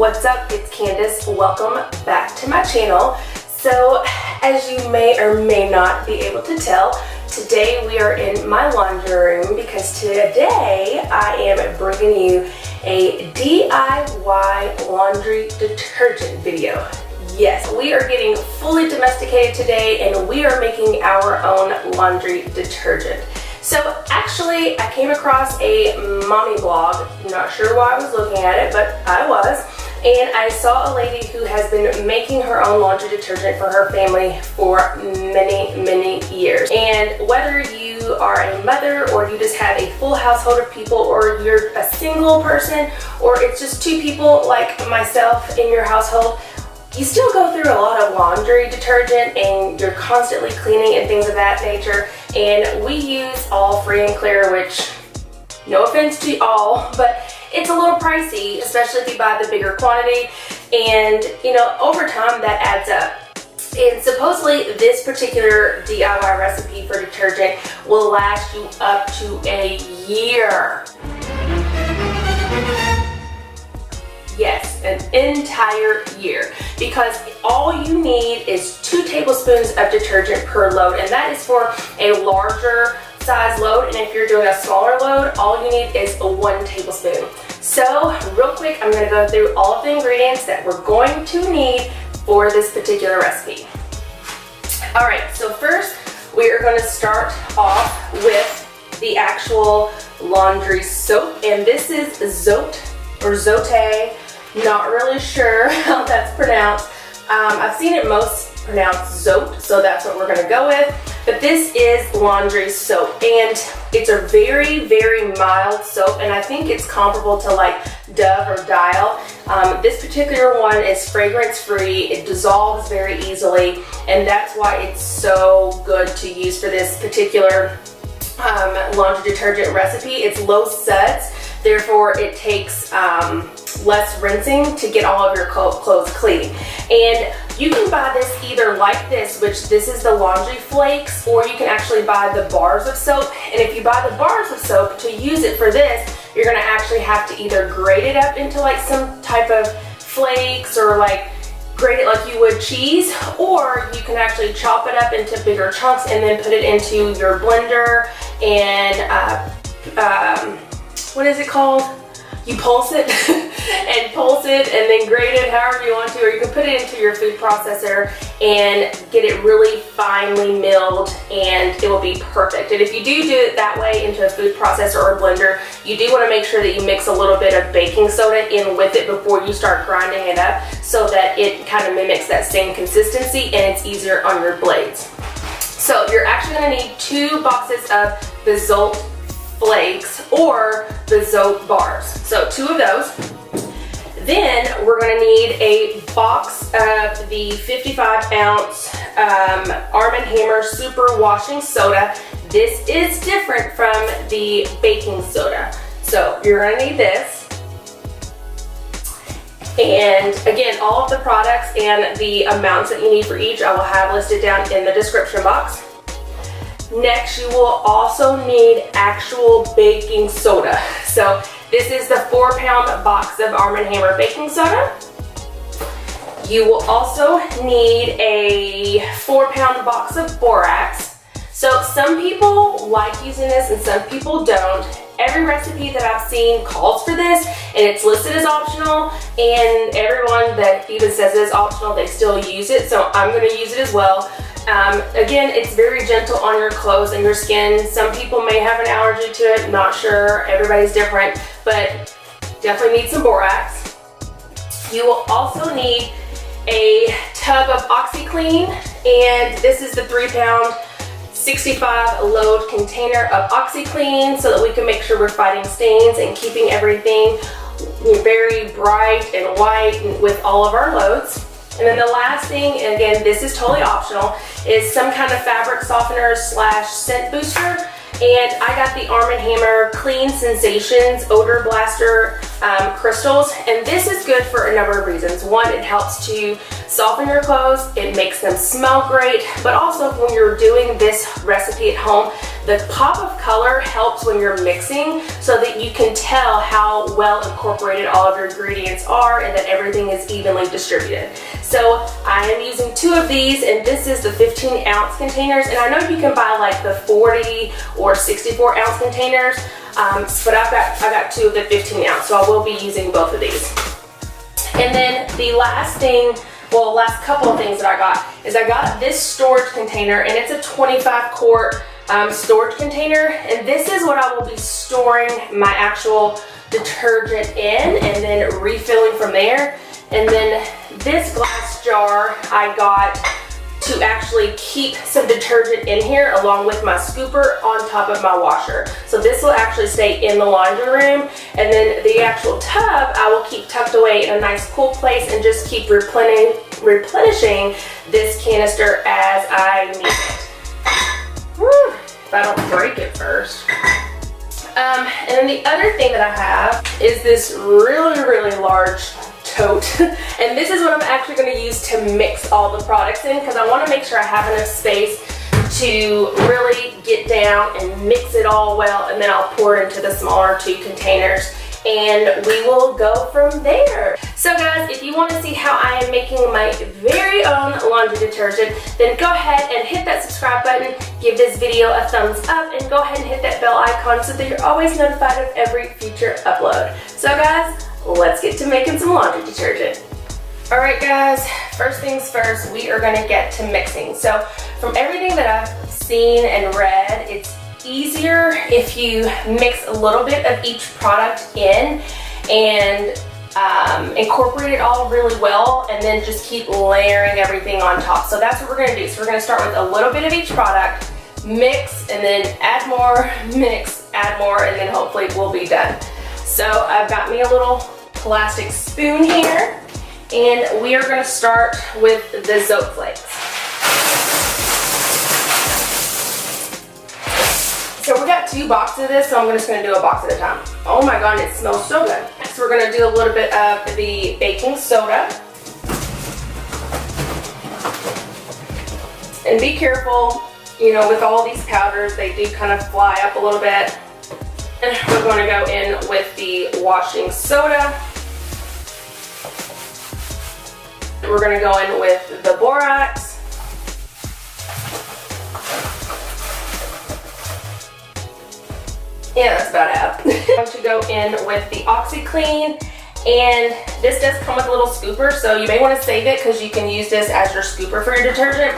What's up? It's Candace. Welcome back to my channel. So, as you may or may not be able to tell, today we are in my laundry room because today I am bringing you a DIY laundry detergent video. Yes, we are getting fully domesticated today and we are making our own laundry detergent. So actually, I came across a mommy blog. Not sure why I was looking at it, but I was. And I saw a lady who has been making her own laundry detergent for her family for many years. And whether you are a mother or you just have a full household of people, or you're a single person, or it's just two people like myself in your household, you still go through a lot of laundry detergent and you're constantly cleaning and things of that nature. And we use all free and clear, which, no offense to all, but it's a little pricey, especially if you buy the bigger quantity. And you know, over time that adds up. And supposedly this particular DIY recipe for detergent will last you up to a year. Yes, an entire year, because all you need is 2 tablespoons of detergent per load, and that is for a larger size load. And if you're doing a smaller load, all you need is 1 tablespoon. So real quick, I'm going to go through all of the ingredients that we're going to need for this particular recipe. Alright, so first we are going to start off with the actual laundry soap, and this is Zote or Zote. Not really sure how that's pronounced. I've seen it most pronounced Zote, so that's what we're going to go with. But this is laundry soap, and it's a very mild soap, and I think it's comparable to like Dove or Dial. This particular one is fragrance free. It dissolves very easily, and that's why it's so good to use for this particular laundry detergent recipe. It's low suds, therefore it takes less rinsing to get all of your clothes clean. And you can buy this either like this, which this is the laundry flakes, or you can actually buy the bars of soap. And if you buy the bars of soap, to use it for this, you're going to actually have to either grate it up into like some type of flakes, or like grate it like you would cheese, or you can actually chop it up into bigger chunks and then put it into your blender and what is it called? You pulse it and pulse it and then grate it however you want to, or you can put it into your food processor and get it really finely milled, and it will be perfect. And if you do it that way into a food processor or a blender, you do want to make sure that you mix a little bit of baking soda in with it before you start grinding it up, so that it kind of mimics that same consistency and it's easier on your blades. So you're actually going to need 2 boxes of the Zote flakes or the Zote bars. So 2 of those. Then we're going to need a box of the 55-ounce Arm & Hammer Super Washing Soda. This is different from the baking soda. So you're going to need this. And again, all of the products and the amounts that you need for each I will have listed down in the description box. Next, you will also need actual baking soda. So this is the 4-pound box of Arm & Hammer baking soda. You will also need a 4-pound box of Borax. So some people like using this and some people don't. Every recipe that I've seen calls for this, and it's listed as optional, and everyone that even says it's optional, they still use it, so I'm going to use it as well. Again, it's very gentle on your clothes and your skin. Some people may have an allergy to it, not sure, everybody's different, but definitely need some Borax. You will also need a tub of Oxyclean, and this is the 3-pound 65 load container of Oxyclean, so that we can make sure we're fighting stains and keeping everything very bright and white with all of our loads. And then the last thing, and again, this is totally optional, is some kind of fabric softener / scent booster. And I got the Arm & Hammer Clean Sensations Odor Blaster crystals. And this is good for a number of reasons. One, it helps to soften your clothes, it makes them smell great, but also when you're doing this recipe at home, the pop of color helps when you're mixing so that you can tell how well incorporated all of your ingredients are and that everything is evenly distributed. So I am using 2 of these, and this is the 15-ounce containers, and I know you can buy like the 40 or 64-ounce containers, but I got 2 of the 15-ounce, so I will be using both of these. And then the last thing, well, last couple of things that I got is I got this storage container, and it's a 25-quart storage container, and this is what I will be storing my actual detergent in and then refilling from there. And then this glass jar I got to actually keep some detergent in here along with my scooper on top of my washer. So this will actually stay in the laundry room, and then the actual tub I will keep tucked away in a nice cool place and just keep replenishing this canister as I need it. Whew, if I don't break it first. And then the other thing that I have is this really large tote, and this is what I'm actually going to use to mix all the products in, because I want to make sure I have enough space to really get down and mix it all well, and then I'll pour it into the smaller 2 containers and we will go from there. So guys, if you want to see how I am making my very own laundry detergent, then go ahead and hit that subscribe button, give this video a thumbs up, and go ahead and hit that bell icon so that you're always notified of every future upload. So guys, let's get to making some laundry detergent. Alright guys, first things first, we are going to get to mixing. So from everything that I've seen and read, it's easier if you mix a little bit of each product in and incorporate it all really well, and then just keep layering everything on top. So that's what we're going to do. So we're going to start with a little bit of each product, mix, and then add more, mix, add more, and then hopefully we'll be done. So I've got me a little plastic spoon here, and we are going to start with the Zote flakes. So we got 2 boxes of this, so I'm just going to do a box at a time. Oh my god, it smells so good. Next we're going to do a little bit of the baking soda. And be careful, you know, with all these powders, they do kind of fly up a little bit. And we're going to go in with the washing soda. We're going to go in with the borax. Yeah, that's about it. I'm going to go in with the Oxyclean, and this does come with a little scooper, so you may want to save it because you can use this as your scooper for your detergent.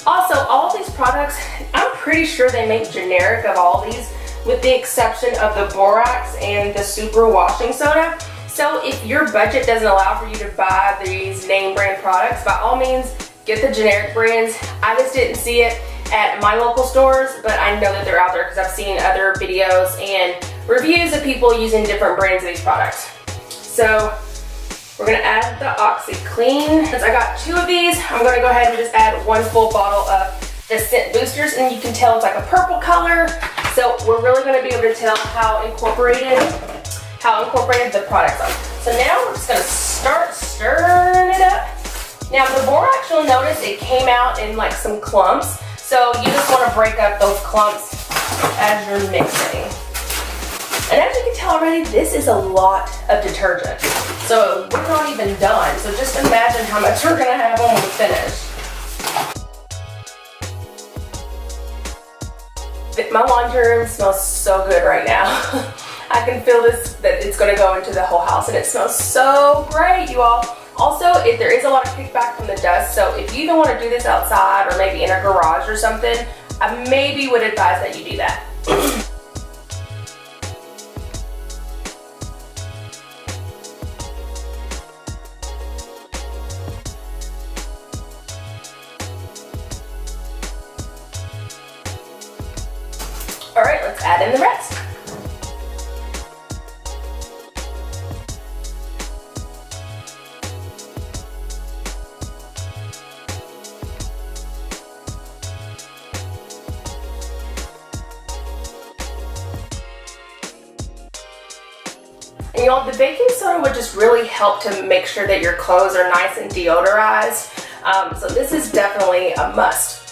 Also, all of these products, I'm pretty sure they make generic of all these, with the exception of the borax and the super washing soda. So if your budget doesn't allow for you to buy these name brand products, by all means, get the generic brands. I just didn't see it at my local stores, but I know that they're out there because I've seen other videos and reviews of people using different brands of these products. So we're going to add the Oxyclean. Since I got 2 of these, I'm going to go ahead and just add 1 full bottle of the scent boosters, and you can tell it's like a purple color. So we're really going to be able to tell how incorporated the products are. So now we're just going to start stirring it up. Now the borax, you'll notice it came out in like some clumps. So you just want to break up those clumps as you're mixing. And as you can tell already, this is a lot of detergent. So we're not even done. So just imagine how much we're going to have when we finish. My laundry room smells so good right now. I can feel this, that it's going to go into the whole house, and it smells so great, you all. Also, if there is a lot of kickback from the dust, so if you don't want to do this outside or maybe in a garage or something, I maybe would advise that you do that. All right, let's add in the rest. And y'all, the baking soda would just really help to make sure that your clothes are nice and deodorized. So this is definitely a must.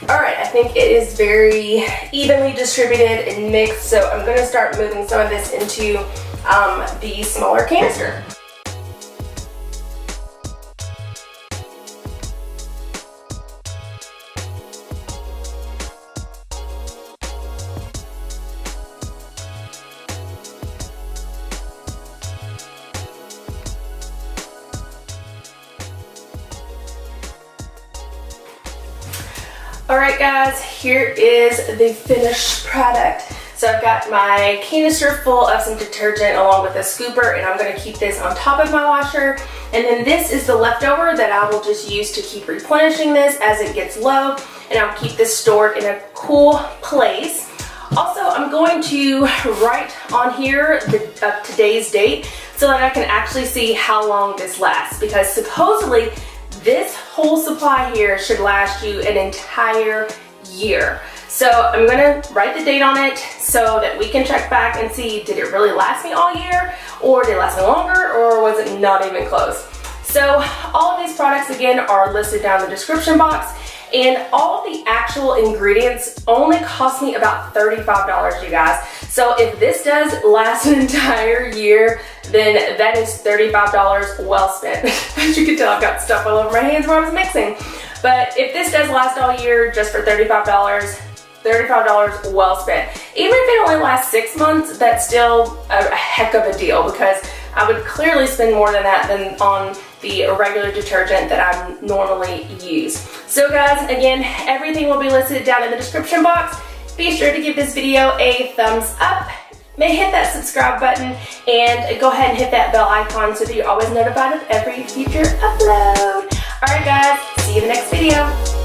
Alright, I think it is very evenly distributed and mixed, so I'm going to start moving some of this into the smaller canister. Alright guys, here is the finished product. So I've got my canister full of some detergent along with a scooper, and I'm going to keep this on top of my washer. And then this is the leftover that I will just use to keep replenishing this as it gets low, and I'll keep this stored in a cool place. Also, I'm going to write on here today's date so that I can actually see how long this lasts, because supposedly this whole supply here should last you an entire year. So I'm gonna write the date on it so that we can check back and see, did it really last me all year, or did it last me longer, or was it not even close? So all of these products again are listed down in the description box, and all of the actual ingredients only cost me about $35, you guys. So if this does last an entire year, then that is $35 well spent. As you can tell, I've got stuff all over my hands where I was mixing. But if this does last all year just for $35 well spent. Even if it only lasts 6 months, that's still a heck of a deal, because I would clearly spend more than that than on the regular detergent that I normally use. So guys, again, everything will be listed down in the description box. Be sure to give this video a thumbs up. Hit that subscribe button and go ahead and hit that bell icon so that you're always notified of every future upload. Alright guys, see you in the next video.